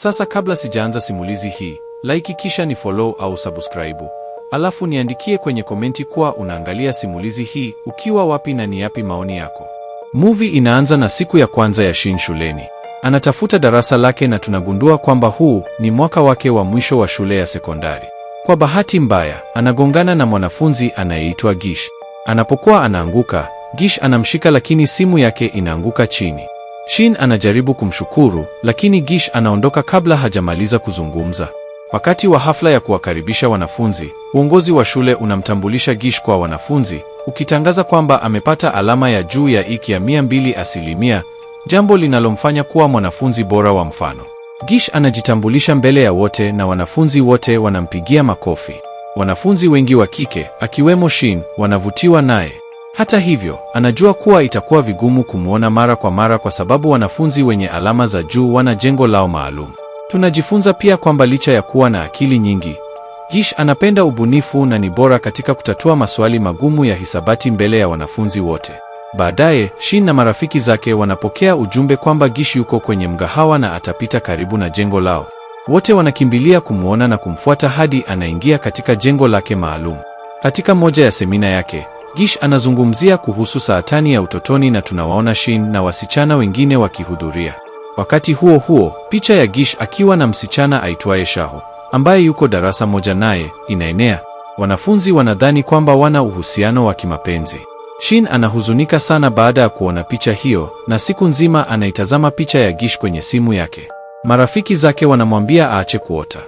Sasa kabla sijaanza simulizi hii, like kisha ni follow au subscribe. Alafu niandikie kwenye komenti kuwa unaangalia simulizi hii ukiwa wapi na ni yapi maoni yako. Movie inaanza na siku ya kwanza ya Shin shuleni. Anatafuta darasa lake na tunagundua kwamba huu ni mwaka wake wa mwisho wa shule ya sekondari. Kwa bahati mbaya, anagongana na mwanafunzi anayeitwa Gish. Anapokuwa anaanguka, Gish anamshika lakini simu yake inaanguka chini. Shin anajaribu kumshukuru, lakini Gish anaondoka kabla hajamaliza kuzungumza. Wakati wa hafla ya kuwakaribisha wanafunzi, uongozi wa shule unamtambulisha Gish kwa wanafunzi, ukitangaza kwamba amepata alama ya juu ya IQ ya 200%, jambo linalomfanya kuwa mwanafunzi bora wa mfano. Gish anajitambulisha mbele ya wote na wanafunzi wote wanampigia makofi. Wanafunzi wengi wa kike, akiwemo Shin, wanavutiwa naye. Hata hivyo, anajua kuwa itakuwa vigumu kumwona mara kwa mara kwa sababu wanafunzi wenye alama za juu wana jengo lao maalum. Tunajifunza pia kwamba licha ya kuwa na akili nyingi, Gish anapenda ubunifu na ni bora katika kutatua maswali magumu ya hisabati mbele ya wanafunzi wote. Baadaye, Shin na marafiki zake wanapokea ujumbe kwamba Gish yuko kwenye mgahawa na atapita karibu na jengo lao. Wote wanakimbilia kumwona na kumfuata hadi anaingia katika jengo lake maalum. Katika moja ya semina yake, Gish anazungumzia kuhusu saratani ya utotoni na tunawaona Shin na wasichana wengine wakihudhuria. Wakati huo huo, picha ya Gish akiwa na msichana aitwaye Shaho, ambaye yuko darasa moja naye, inaenea. Wanafunzi wanadhani kwamba wana uhusiano wa kimapenzi. Shin anahuzunika sana baada ya kuona picha hiyo, na siku nzima anaitazama picha ya Gish kwenye simu yake. Marafiki zake wanamwambia aache kuota.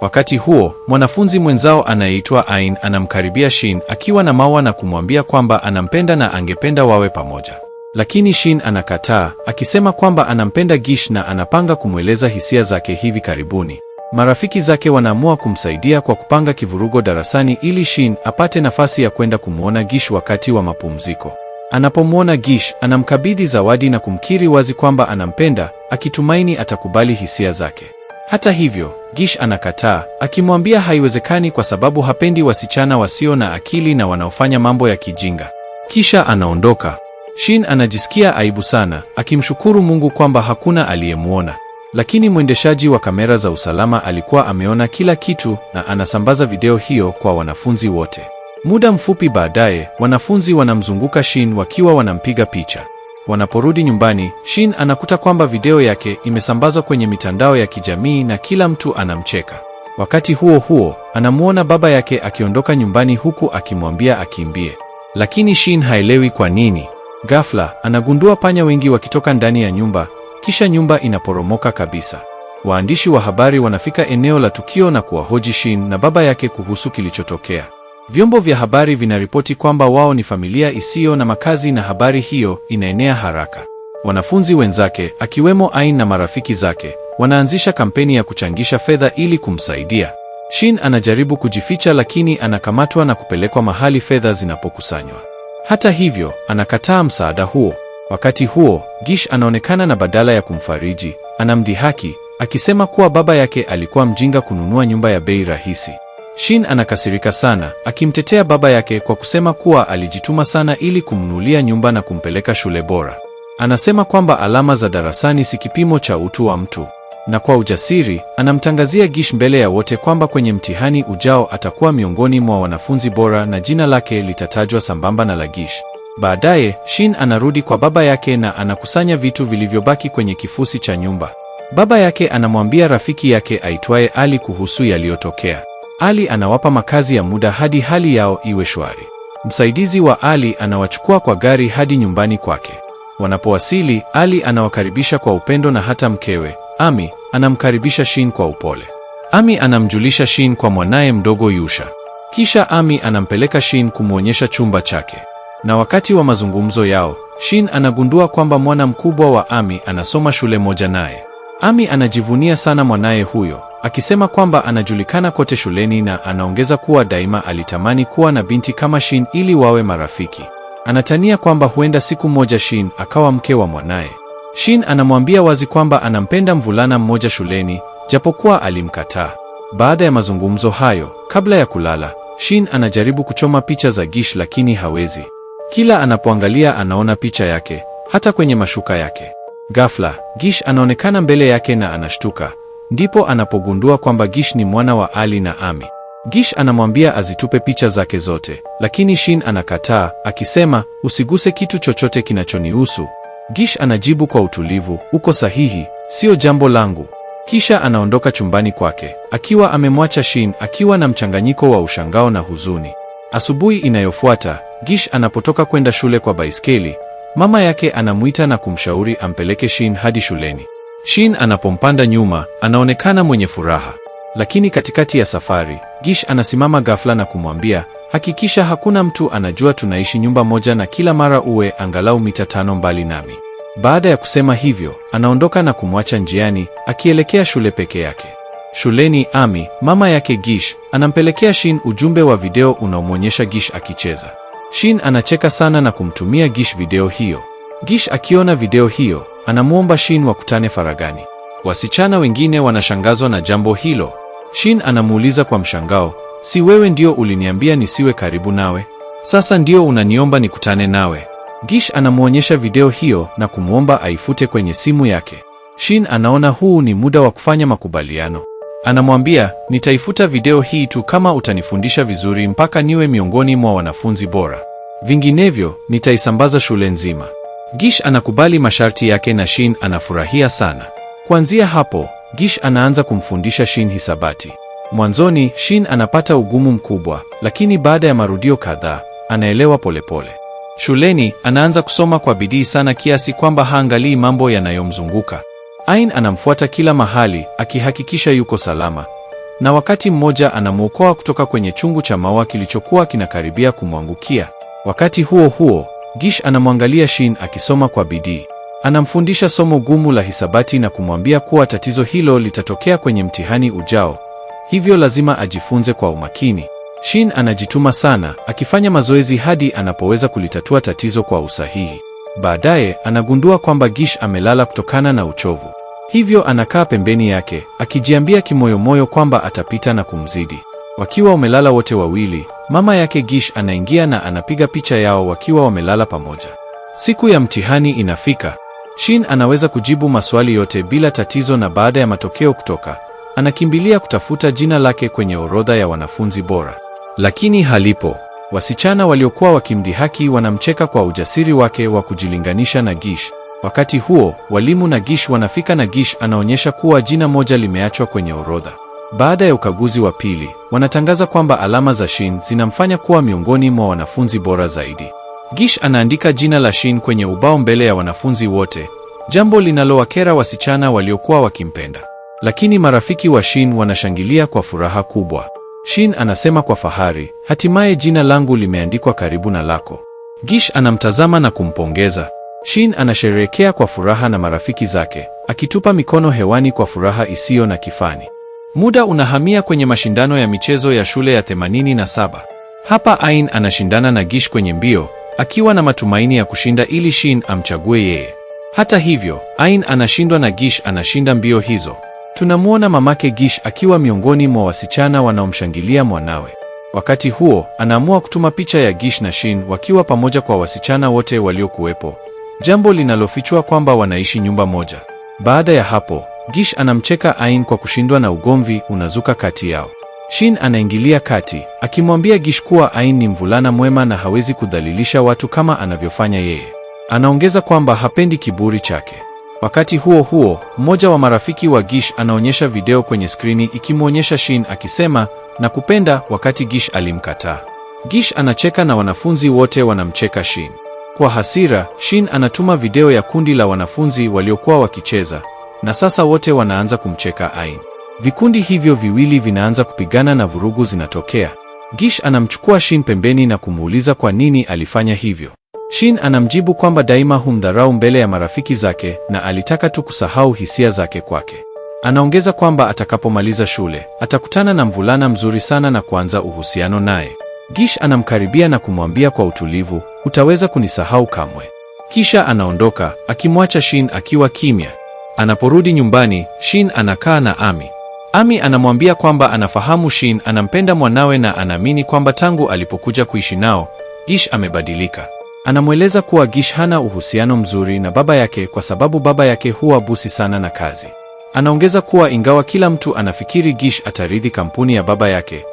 Wakati huo, mwanafunzi mwenzao anayeitwa Ain anamkaribia Shin akiwa na maua na kumwambia kwamba anampenda na angependa wawe pamoja. Lakini Shin anakataa, akisema kwamba anampenda Gish na anapanga kumweleza hisia zake hivi karibuni. Marafiki zake wanaamua kumsaidia kwa kupanga kivurugo darasani ili Shin apate nafasi ya kwenda kumwona Gish wakati wa mapumziko. Anapomwona Gish, anamkabidhi zawadi na kumkiri wazi kwamba anampenda, akitumaini atakubali hisia zake. Hata hivyo, Gish anakataa, akimwambia haiwezekani kwa sababu hapendi wasichana wasio na akili na wanaofanya mambo ya kijinga. Kisha anaondoka. Shin anajisikia aibu sana, akimshukuru Mungu kwamba hakuna aliyemwona. Lakini mwendeshaji wa kamera za usalama alikuwa ameona kila kitu na anasambaza video hiyo kwa wanafunzi wote. Muda mfupi baadaye, wanafunzi wanamzunguka Shin wakiwa wanampiga picha. Wanaporudi nyumbani, Shin anakuta kwamba video yake imesambazwa kwenye mitandao ya kijamii na kila mtu anamcheka. Wakati huo huo, anamuona baba yake akiondoka nyumbani huku akimwambia akimbie. Lakini Shin haelewi kwa nini. Ghafla, anagundua panya wengi wakitoka ndani ya nyumba, kisha nyumba inaporomoka kabisa. Waandishi wa habari wanafika eneo la tukio na kuwahoji Shin na baba yake kuhusu kilichotokea. Vyombo vya habari vinaripoti kwamba wao ni familia isiyo na makazi na habari hiyo inaenea haraka. Wanafunzi wenzake, akiwemo Ain na marafiki zake, wanaanzisha kampeni ya kuchangisha fedha ili kumsaidia. Shin anajaribu kujificha lakini anakamatwa na kupelekwa mahali fedha zinapokusanywa. Hata hivyo, anakataa msaada huo. Wakati huo, Gish anaonekana na badala ya kumfariji, anamdhihaki, akisema kuwa baba yake alikuwa mjinga kununua nyumba ya bei rahisi. Shin anakasirika sana, akimtetea baba yake kwa kusema kuwa alijituma sana ili kumnunulia nyumba na kumpeleka shule bora. Anasema kwamba alama za darasani si kipimo cha utu wa mtu. Na kwa ujasiri, anamtangazia Gish mbele ya wote kwamba kwenye mtihani ujao atakuwa miongoni mwa wanafunzi bora na jina lake litatajwa sambamba na la Gish. Baadaye, Shin anarudi kwa baba yake na anakusanya vitu vilivyobaki kwenye kifusi cha nyumba. Baba yake anamwambia rafiki yake aitwaye Ali kuhusu yaliyotokea. Ali anawapa makazi ya muda hadi hali yao iwe shwari. Msaidizi wa Ali anawachukua kwa gari hadi nyumbani kwake. Wanapowasili, Ali anawakaribisha kwa upendo na hata mkewe, Ami, anamkaribisha Shin kwa upole. Ami anamjulisha Shin kwa mwanaye mdogo Yusha. Kisha Ami anampeleka Shin kumwonyesha chumba chake. Na wakati wa mazungumzo yao, Shin anagundua kwamba mwana mkubwa wa Ami anasoma shule moja naye. Ami anajivunia sana mwanaye huyo, akisema kwamba anajulikana kote shuleni na anaongeza kuwa daima alitamani kuwa na binti kama Shin ili wawe marafiki. Anatania kwamba huenda siku moja Shin akawa mke wa mwanaye. Shin anamwambia wazi kwamba anampenda mvulana mmoja shuleni, japokuwa alimkataa. Baada ya mazungumzo hayo, kabla ya kulala, Shin anajaribu kuchoma picha za Gish lakini hawezi. Kila anapoangalia anaona picha yake, hata kwenye mashuka yake. Ghafla, Gish anaonekana mbele yake na anashtuka. ndipo anapogundua kwamba Gish ni mwana wa Ali na Ami. Gish anamwambia azitupe picha zake zote, lakini Shin anakataa, akisema, usiguse kitu chochote kinachonihusu. Gish anajibu kwa utulivu, uko sahihi, sio jambo langu. Kisha anaondoka chumbani kwake, akiwa amemwacha Shin akiwa na mchanganyiko wa ushangao na huzuni. Asubuhi inayofuata, Gish anapotoka kwenda shule kwa baiskeli, mama yake anamuita na kumshauri ampeleke Shin hadi shuleni. Shin anapompanda nyuma, anaonekana mwenye furaha. Lakini katikati ya safari, Gish anasimama ghafla na kumwambia, hakikisha hakuna mtu anajua tunaishi nyumba moja na kila mara uwe angalau mita 5 mbali nami. Baada ya kusema hivyo, anaondoka na kumwacha njiani, akielekea shule peke yake. Shuleni, Ami, mama yake Gish, anampelekea Shin ujumbe wa video unaomwonyesha Gish akicheza. Shin anacheka sana na kumtumia Gish video hiyo. Gish akiona video hiyo, anamuomba Shin wakutane faragani. Wasichana wengine wanashangazwa na jambo hilo. Shin anamuuliza kwa mshangao, si wewe ndio uliniambia nisiwe karibu nawe? Sasa ndio unaniomba nikutane nawe? Gish anamuonyesha video hiyo na kumwomba aifute kwenye simu yake. Shin anaona huu ni muda wa kufanya makubaliano. Anamwambia, nitaifuta video hii tu kama utanifundisha vizuri mpaka niwe miongoni mwa wanafunzi bora. Vinginevyo, nitaisambaza shule nzima. Gish anakubali masharti yake na Shin anafurahia sana. Kuanzia hapo, Gish anaanza kumfundisha Shin hisabati. Mwanzoni, Shin anapata ugumu mkubwa, lakini baada ya marudio kadhaa, anaelewa polepole. Shuleni, anaanza kusoma kwa bidii sana kiasi kwamba haangalii mambo yanayomzunguka. Ain anamfuata kila mahali, akihakikisha yuko salama. Na wakati mmoja anamwokoa kutoka kwenye chungu cha maua kilichokuwa kinakaribia kumwangukia. Wakati huo huo, Gish anamwangalia Shin akisoma kwa bidii. Anamfundisha somo gumu la hisabati na kumwambia kuwa tatizo hilo litatokea kwenye mtihani ujao. Hivyo lazima ajifunze kwa umakini. Shin anajituma sana, akifanya mazoezi hadi anapoweza kulitatua tatizo kwa usahihi. Baadaye, anagundua kwamba Gish amelala kutokana na uchovu. Hivyo anakaa pembeni yake, akijiambia kimoyomoyo kwamba atapita na kumzidi. Wakiwa wamelala wote wawili, mama yake Gish anaingia na anapiga picha yao wakiwa wamelala pamoja. Siku ya mtihani inafika. Shin anaweza kujibu maswali yote bila tatizo na baada ya matokeo kutoka, anakimbilia kutafuta jina lake kwenye orodha ya wanafunzi bora. Lakini halipo. Wasichana waliokuwa wakimdhihaki wanamcheka kwa ujasiri wake wa kujilinganisha na Gish. Wakati huo, walimu na Gish wanafika na Gish anaonyesha kuwa jina moja limeachwa kwenye orodha. Baada ya ukaguzi wa pili, wanatangaza kwamba alama za Shin zinamfanya kuwa miongoni mwa wanafunzi bora zaidi. Gish anaandika jina la Shin kwenye ubao mbele ya wanafunzi wote, jambo linalowakera wasichana waliokuwa wakimpenda. Lakini marafiki wa Shin wanashangilia kwa furaha kubwa. Shin anasema kwa fahari, hatimaye jina langu limeandikwa karibu na lako. Gish anamtazama na kumpongeza. Shin anasherehekea kwa furaha na marafiki zake, akitupa mikono hewani kwa furaha isiyo na kifani. Muda unahamia kwenye mashindano ya michezo ya shule ya 87. Hapa Ain anashindana na Gish kwenye mbio, akiwa na matumaini ya kushinda ili Shin amchague yeye. Hata hivyo, Ain anashindwa na Gish anashinda mbio hizo. Tunamuona mamake Gish akiwa miongoni mwa wasichana wanaomshangilia mwanawe. Wakati huo, anaamua kutuma picha ya Gish na Shin wakiwa pamoja kwa wasichana wote waliokuwepo, jambo linalofichua kwamba wanaishi nyumba moja. Baada ya hapo, Gish anamcheka Ain kwa kushindwa na ugomvi unazuka kati yao. Shin anaingilia kati, akimwambia Gish kuwa Ain ni mvulana mwema na hawezi kudhalilisha watu kama anavyofanya yeye. Anaongeza kwamba hapendi kiburi chake. Wakati huo huo, mmoja wa marafiki wa Gish anaonyesha video kwenye skrini ikimwonyesha Shin akisema, nakupenda, wakati Gish alimkataa. Gish anacheka na wanafunzi wote wanamcheka Shin. Kwa hasira, Shin anatuma video ya kundi la wanafunzi waliokuwa wakicheza, na sasa wote wanaanza kumcheka Ain. Vikundi hivyo viwili vinaanza kupigana na vurugu zinatokea. Gish anamchukua Shin pembeni na kumuuliza kwa nini alifanya hivyo. Shin anamjibu kwamba daima humdharau mbele ya marafiki zake na alitaka tu kusahau hisia zake kwake. Anaongeza kwamba atakapomaliza shule, atakutana na mvulana mzuri sana na kuanza uhusiano naye. Gish anamkaribia na kumwambia kwa utulivu, hutaweza kunisahau kamwe. Kisha anaondoka, akimwacha Shin akiwa kimya. Anaporudi nyumbani, Shin anakaa na Ami. Ami anamwambia kwamba anafahamu Shin anampenda mwanawe na anaamini kwamba tangu alipokuja kuishi nao, Gish amebadilika. Anamweleza kuwa Gish hana uhusiano mzuri na baba yake kwa sababu baba yake huwa busi sana na kazi. Anaongeza kuwa ingawa kila mtu anafikiri Gish atarithi kampuni ya baba yake,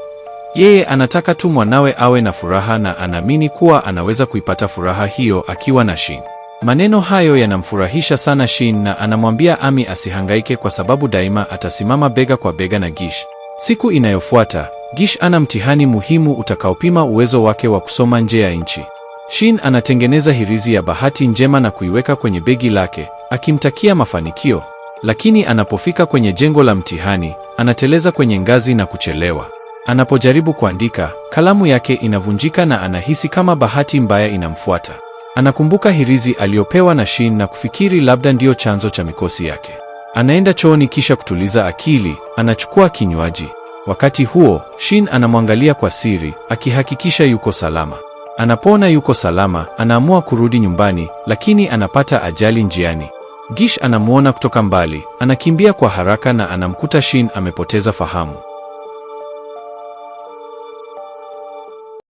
yeye anataka tu mwanawe awe na furaha na anaamini kuwa anaweza kuipata furaha hiyo akiwa na Shin. Maneno hayo yanamfurahisha sana Shin na anamwambia Ami asihangaike kwa sababu daima atasimama bega kwa bega na Gish. Siku inayofuata, Gish ana mtihani muhimu utakaopima uwezo wake wa kusoma nje ya nchi. Shin anatengeneza hirizi ya bahati njema na kuiweka kwenye begi lake, akimtakia mafanikio. Lakini anapofika kwenye jengo la mtihani, anateleza kwenye ngazi na kuchelewa. Anapojaribu kuandika, kalamu yake inavunjika na anahisi kama bahati mbaya inamfuata. Anakumbuka hirizi aliyopewa na Shin na kufikiri labda ndiyo chanzo cha mikosi yake. Anaenda chooni kisha kutuliza akili, anachukua kinywaji. Wakati huo, Shin anamwangalia kwa siri, akihakikisha yuko salama. Anapoona yuko salama, anaamua kurudi nyumbani, lakini anapata ajali njiani. Gish anamuona kutoka mbali, anakimbia kwa haraka na anamkuta Shin amepoteza fahamu.